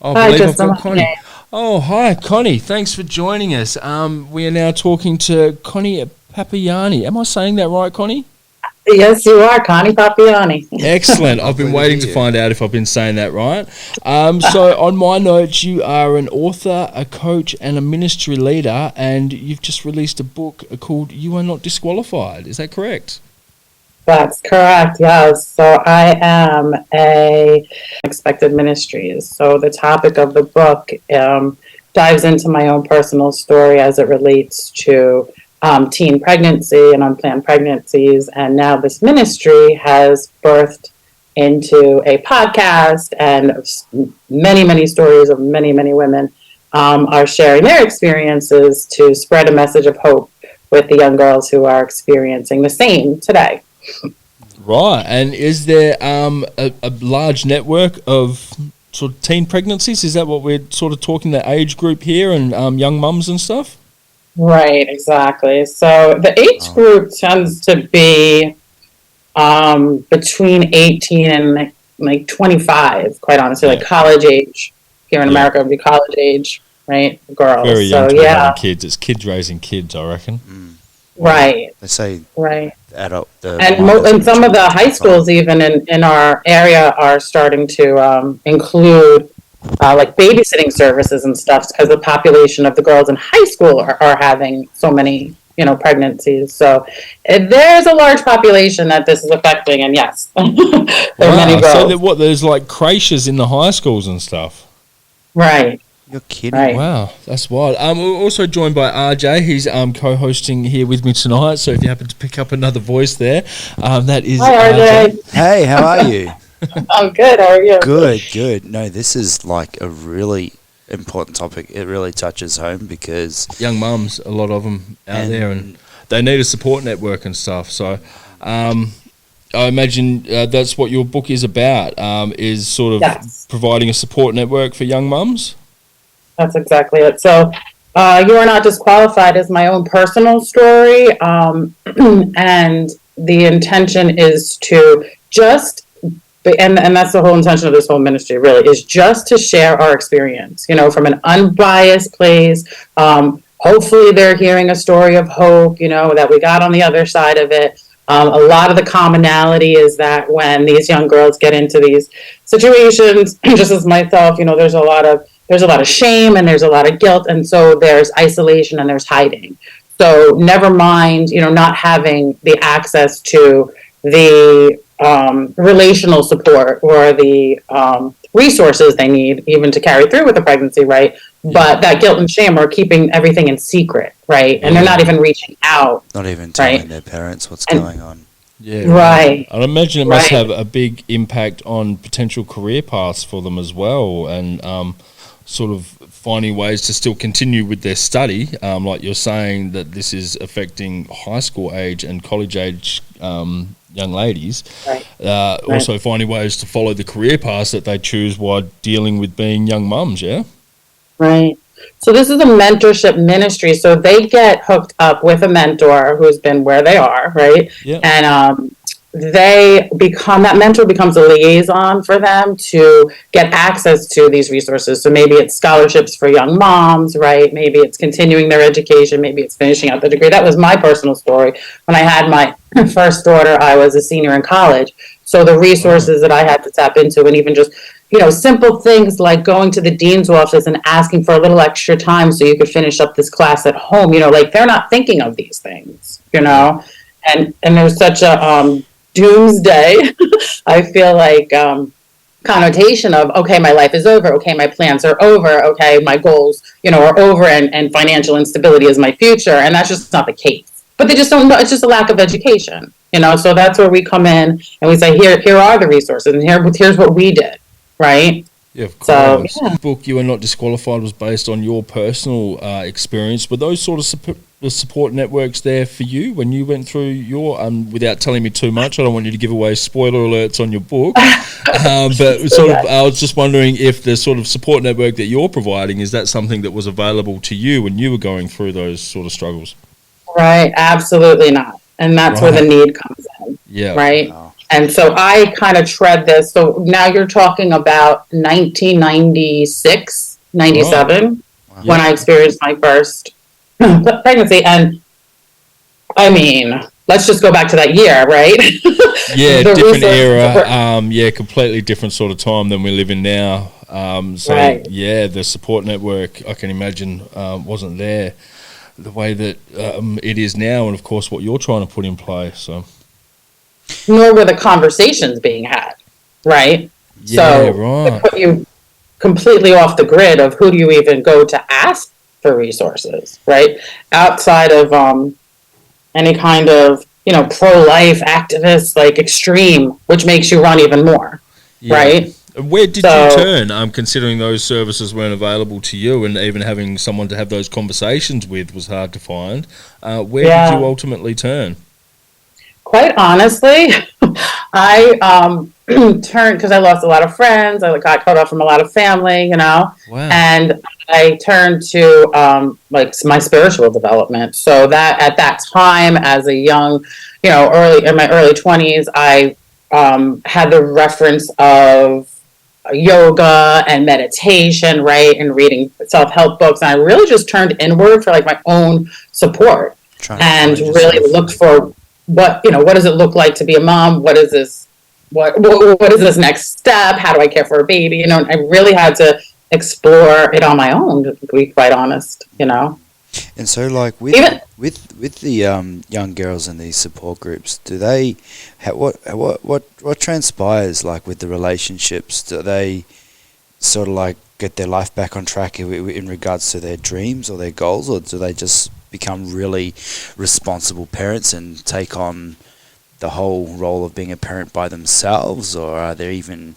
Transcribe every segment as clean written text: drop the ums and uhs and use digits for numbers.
I Hi, believe I've Justin. got Connie. Oh, hi, Connie. Thanks for joining us. We are now talking to Connie Papayani. Am I saying that right, Connie? Yes, you are, Connie Papayani. Excellent. I've been Lovely to waiting hear to you. find out if I've been saying that right. So, on my notes, you are an author, a coach, and a ministry leader, and you've just released a book called You Are Not Disqualified. Is that correct? That's correct, yes. So I am a expected ministries. So the topic of the book dives into my own personal story as it relates to teen pregnancy and unplanned pregnancies. And now this ministry has birthed into a podcast, and many, many stories of many, many women are sharing their experiences to spread a message of hope with the young girls who are experiencing the same today. Right. And is there a large network of sort of teen pregnancies? Is that what we're sort of talking, the age group here, and young mums and stuff? Right, exactly. So the age group tends to be between 18 and like 25, quite honestly, Yeah. like college age. Here in Yeah. America, it would be college age, right? Girls. Very young So to be yeah, having kids. It's kids raising kids, I reckon. right, They say right. the And, mind is and some of the mature high to schools, even in our area, are starting to include like babysitting services and stuff because the population of the girls in high school are having so many, pregnancies. So there's a large population that this is affecting, and yes, there are many Wow. So girls. there's like creches in the high schools and stuff. Right, You're kidding. right. Wow, that's wild. We're also joined by RJ. He's co-hosting here with me tonight. So if you happen to pick up another voice there, that is Hi, RJ. Hey, how are you? I'm good. How are you? Good. No, this is like a really important topic. It really touches home because young mums, a lot of them out there, and they need a support network and stuff. So I imagine that's what your book is about, is sort of Yes. providing a support network for young mums. That's exactly it. So, You Are Not Disqualified is my own personal story. And the intention is to just, and that's the whole intention of this whole ministry, really, is just to share our experience, from an unbiased place. Hopefully, they're hearing a story of hope, that we got on the other side of it. A lot of the commonality is that when these young girls get into these situations, just as myself, there's a lot of shame and there's a lot of guilt, and so there's isolation and there's hiding. So never mind, not having the access to the relational support or the resources they need even to carry through with the pregnancy, right? But that guilt and shame are keeping everything in secret, right? And they're not even reaching out. not even telling Right. their parents what's And- going on. Yeah, Right. I imagine it must Right. have a big impact on potential career paths for them as well, and sort of finding ways to still continue with their study. Like you're saying that this is affecting high school age and college age young ladies. Right. Also finding ways to follow the career paths that they choose while dealing with being young mums. Yeah. Right. So this is a mentorship ministry. So they get hooked up with a mentor who's been where they are, right? Yeah. And that mentor becomes a liaison for them to get access to these resources. So maybe it's scholarships for young moms, right? Maybe it's continuing their education. Maybe it's finishing out the degree. That was my personal story. When I had my first daughter, I was a senior in college. So the resources that I had to tap into, and even just, simple things like going to the dean's office and asking for a little extra time so you could finish up this class at home, like they're not thinking of these things, and there's such a doomsday, I feel like, connotation of, okay, my life is over, okay, my plans are over, okay, my goals, are over, and financial instability is my future, and that's just not the case. But they just don't know, it's just a lack of education, so that's where we come in and we say, here are the resources, and here's what we did, right? Yeah, of So, course. yeah. The book You Are Not Disqualified was based on your personal experience. Were those sort of support networks there for you when you went through your, without telling me too much, I don't want you to give away spoiler alerts on your book, but I was just wondering if the sort of support network that you're providing, is that something that was available to you when you were going through those sort of struggles? Right, absolutely not. And that's where the need comes in, Yeah. right? Wow. And so I kind of tread this. So now you're talking about 1996, 97, Wow. when I experienced my first pregnancy. And I mean, let's just go back to that year, right? Yeah, The different resources were- era. Yeah, completely different sort of time than we live in now. So Right. yeah, the support network, I can imagine, wasn't there the way that it is now, and of course what you're trying to put in place. So Nor were the conversations being had, right? yeah, So right. it put you completely off the grid of who do you even go to ask for resources, right? Outside of any kind of, pro-life activist, like extreme, which makes you run even more, Yeah. right? Where did So- you turn? Considering those services weren't available to you, and even having someone to have those conversations with was hard to find. Where Yeah. did you ultimately turn? Quite honestly, I turned because I lost a lot of friends. I got cut off from a lot of family, Wow. and I turned to like my spiritual development. So that at that time, as a young, early in my early 20s, I had the reference of yoga and meditation, right, and reading self-help books, and I really just turned inward for like my own support Trying to and find really yourself. looked for what does it look like to be a mom? What is this? What is this next step? How do I care for a baby? I really had to explore it on my own, to be quite honest. And so, like with Even- with the young girls in these support groups, do they what transpires like with the relationships? Do they sort of like get their life back on track in regards to their dreams or their goals, or do they just become really responsible parents and take on the whole role of being a parent by themselves, or are there even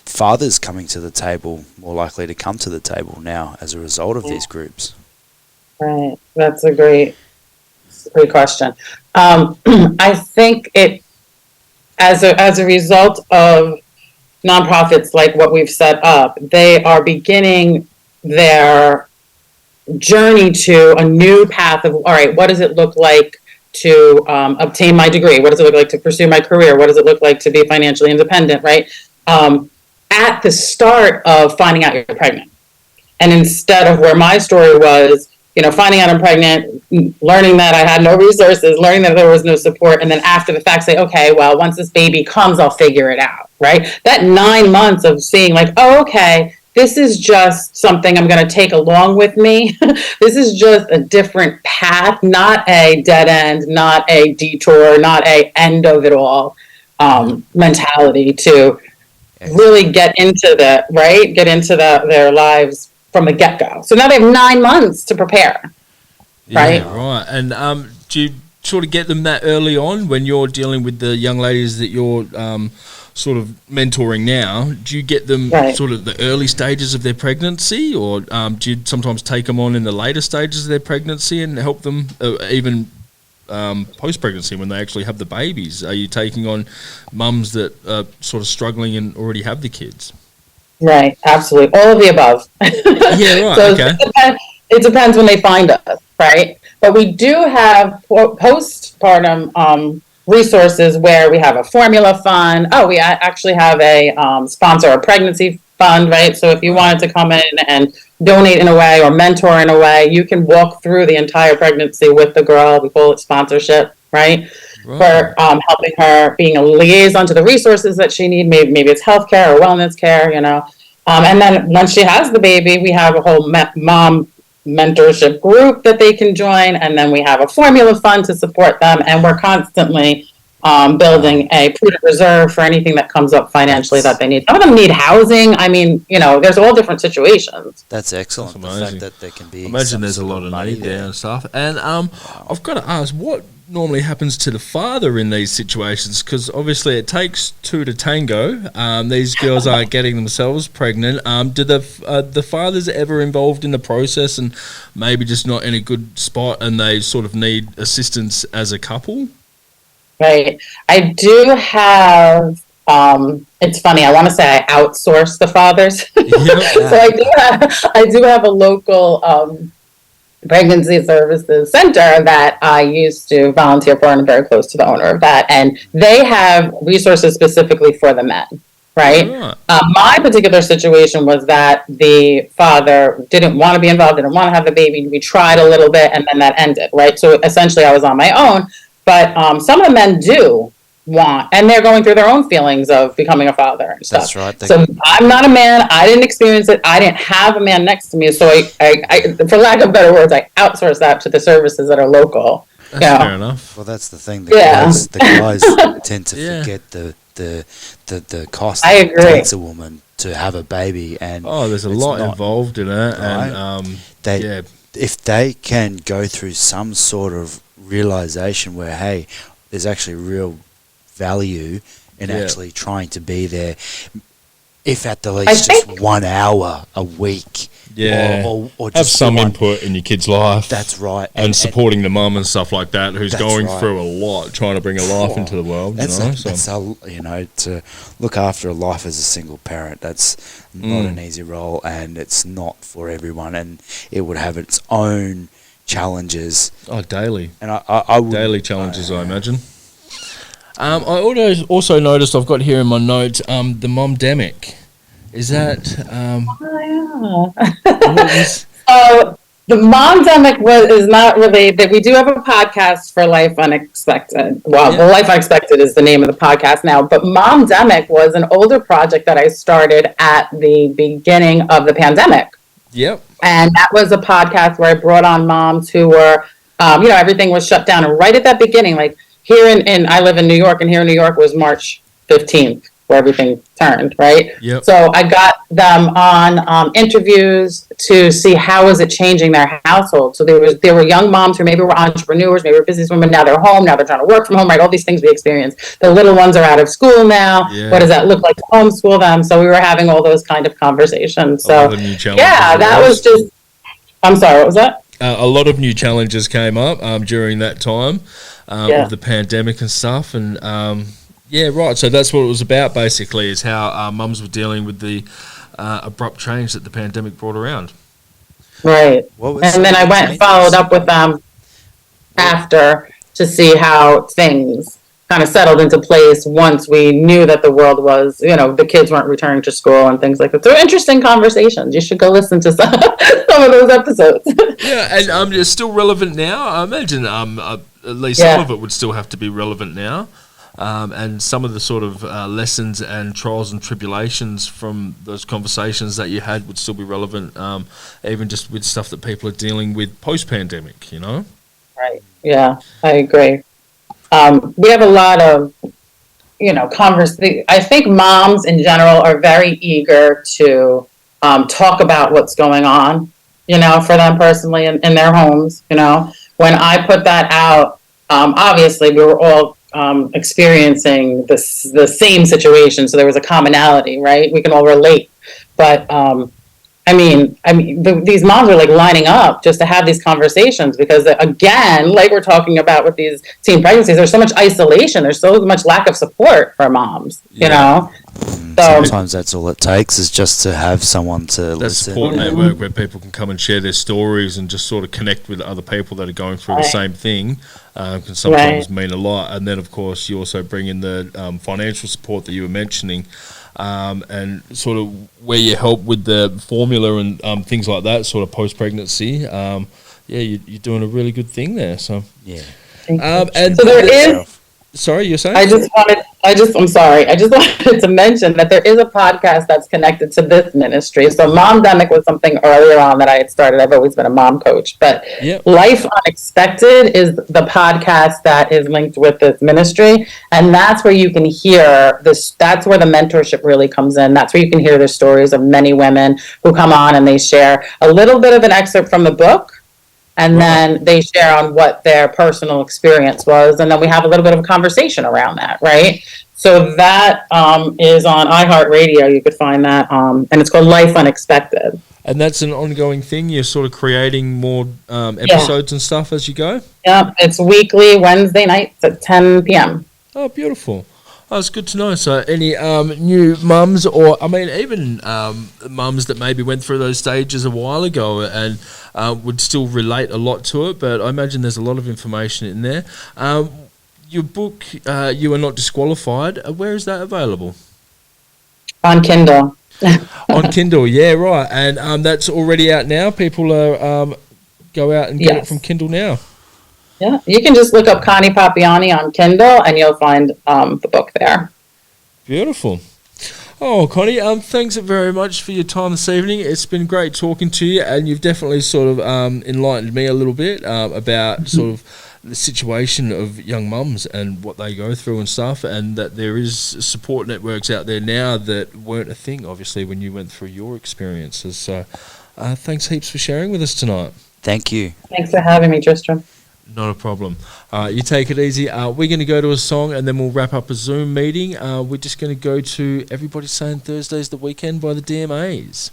fathers coming to the table, more likely to come to the table now as a result of these groups? Right, that's a great question. I think it as a result of nonprofits like what we've set up, they are beginning their journey to a new path of, all right, what does it look like to obtain my degree? What does it look like to pursue my career? What does it look like to be financially independent, right? At the start of finding out you're pregnant. And instead of where my story was, finding out I'm pregnant, learning that I had no resources, learning that there was no support, and then after the fact say, okay, well, once this baby comes, I'll figure it out, right? That 9 months of seeing like, oh, okay, this is just something I'm going to take along with me. This is just a different path, not a dead end, not a detour, not a end of it all mentality to really get into their lives from the get-go. So now they have 9 months to prepare, right? Yeah, right. And do you sort of get them that early on when you're dealing with the young ladies that you're sort of mentoring now? Do you get them Right. sort of the early stages of their pregnancy, or do you sometimes take them on in the later stages of their pregnancy and help them even post-pregnancy when they actually have the babies? Are you taking on mums that are sort of struggling and already have the kids? Right, absolutely. All of the above. Yeah, right, So okay. it depends when they find us, right? But we do have postpartum resources where we have a formula fund. Oh, we actually have a sponsor a pregnancy fund, right? So if you wanted to come in and donate in a way or mentor in a way, you can walk through the entire pregnancy with the girl. We call it sponsorship, right? For helping her, being a liaison to the resources that she needs. Maybe it's healthcare or wellness care, And then once she has the baby, we have a whole mom mentorship group that they can join, and then we have a formula fund to support them, and we're constantly building a prudent reserve for anything that comes up financially that they need. Some of them need housing. I mean, there's all different situations. That's excellent. That's the amazing. fact that there can be Imagine some there's a sort lot of money need there and stuff. And I've got to ask, what normally happens to the father in these situations? Because obviously it takes two to tango. These girls are getting themselves pregnant. Do the fathers ever involved in the process and maybe just not in a good spot, and they sort of need assistance as a couple? Right. I do have, it's funny, I want to say I outsource the fathers. Yeah. So I do have a local pregnancy services center that I used to volunteer for, and I'm very close to the owner of that. And they have resources specifically for the men, right? Right. My particular situation was that the father didn't want to be involved, didn't want to have the baby. We tried a little bit, and then that ended, right? So essentially, I was on my own. But some of the men do want, and they're going through their own feelings of becoming a father and stuff. That's right. So I'm not a man. I didn't experience it. I didn't have a man next to me. So I for lack of better words, I outsource that to the services that are local. That's fair enough. Well, that's the thing. Yeah. The guys tend to forget the cost I it agree. takes a woman to have a baby, and There's a it's lot not- involved in it, Right. and if they can go through some sort of realization where, hey, there's actually real value in actually trying to be there, if at the least just 1 hour a week, or have just some one- input in your kid's life. That's right, and supporting the mum and stuff like that, who's That's going right. through a lot, trying to bring a life into the world. That's to look after a life as a single parent. That's not an easy role, and it's not for everyone, and it would have its own challenges. Daily. And I would, Daily challenges, I imagine. I also noticed, I've got here in my notes, the mom-demic. Is that... So the Momdemic is not really that. We do have a podcast for Life Unexpected. Well, Life Unexpected is the name of the podcast now, but Momdemic was an older project that I started at the beginning of the pandemic. Yep. And that was a podcast where I brought on moms who were, everything was shut down. And right at that beginning, like here I live in New York, and here in New York was March 15th. Where everything turned, right? Yep. So I got them on interviews to see how was it changing their household. So there were young moms who maybe were entrepreneurs, maybe were businesswomen. Now they're home. Now they're trying to work from home, right? All these things we experience. The little ones are out of school now. Yeah. What does that look like to homeschool them? So we were having all those kind of conversations. So that was just. I'm sorry. What was that? A lot of new challenges came up during that time of the pandemic and stuff, and. Yeah, right. So that's what it was about, basically, is how mums were dealing with the abrupt change that the pandemic brought around. Right. And then I went and followed up with them after to see how things kind of settled into place once we knew that the world was, the kids weren't returning to school and things like that. So interesting conversations. You should go listen to some of those episodes. Yeah, and it's still relevant now. I imagine at least some of it would still have to be relevant now. And some of the sort of lessons and trials and tribulations from those conversations that you had would still be relevant, even just with stuff that people are dealing with post-pandemic, Right. Yeah, I agree. We have a lot of, I think moms in general are very eager to talk about what's going on, for them personally in their homes. When I put that out, obviously we were all experiencing the same situation, so there was a commonality, right? We can all relate, but these moms are like lining up just to have these conversations because, again, like we're talking about with these teen pregnancies, there's so much isolation, there's so much lack of support for moms, So, sometimes that's all it takes is just to have someone to listen. That support network where people can come and share their stories and just sort of connect with other people that are going through the same thing can sometimes mean a lot. And then, of course, you also bring in the financial support that you were mentioning and sort of where you help with the formula and things like that, sort of post-pregnancy. You're doing a really good thing there. So yeah. And so there is... Sorry, you're saying? I just wanted to mention that there is a podcast that's connected to this ministry. So Momdemic was something earlier on that I had started. I've always been a mom coach, but Life Unexpected is the podcast that is linked with this ministry. And that's where you can hear this. That's where the mentorship really comes in. That's where you can hear the stories of many women who come on and they share a little bit of an excerpt from the book. And then they share on what their personal experience was. And then we have a little bit of a conversation around that, right? So that is on iHeartRadio. You could find that. And it's called Life Unexpected. And that's an ongoing thing? You're sort of creating more episodes and stuff as you go? Yeah, it's weekly, Wednesday nights at 10 p.m. Oh, beautiful. Oh, it's good to know. So, any new mums, or I mean, even mums that maybe went through those stages a while ago and would still relate a lot to it, but I imagine there's a lot of information in there. Your book, You Are Not Disqualified, where is that available? On Kindle. On Kindle, yeah, right. And that's already out now. People are go out and get it Yes. from Kindle now. Yeah, you can just look up Connie Papayani on Kindle and you'll find the book there. Beautiful. Oh, Connie, thanks very much for your time this evening. It's been great talking to you, and you've definitely sort of enlightened me a little bit about sort of the situation of young mums and what they go through and stuff, and that there is support networks out there now that weren't a thing, obviously, when you went through your experiences. So thanks heaps for sharing with us tonight. Thank you. Thanks for having me, Tristram. Not a problem. You take it easy. We're going to go to a song and then we'll wrap up a Zoom meeting. We're just going to go to Everybody Saying Thursday's the Weekend by the DMAs.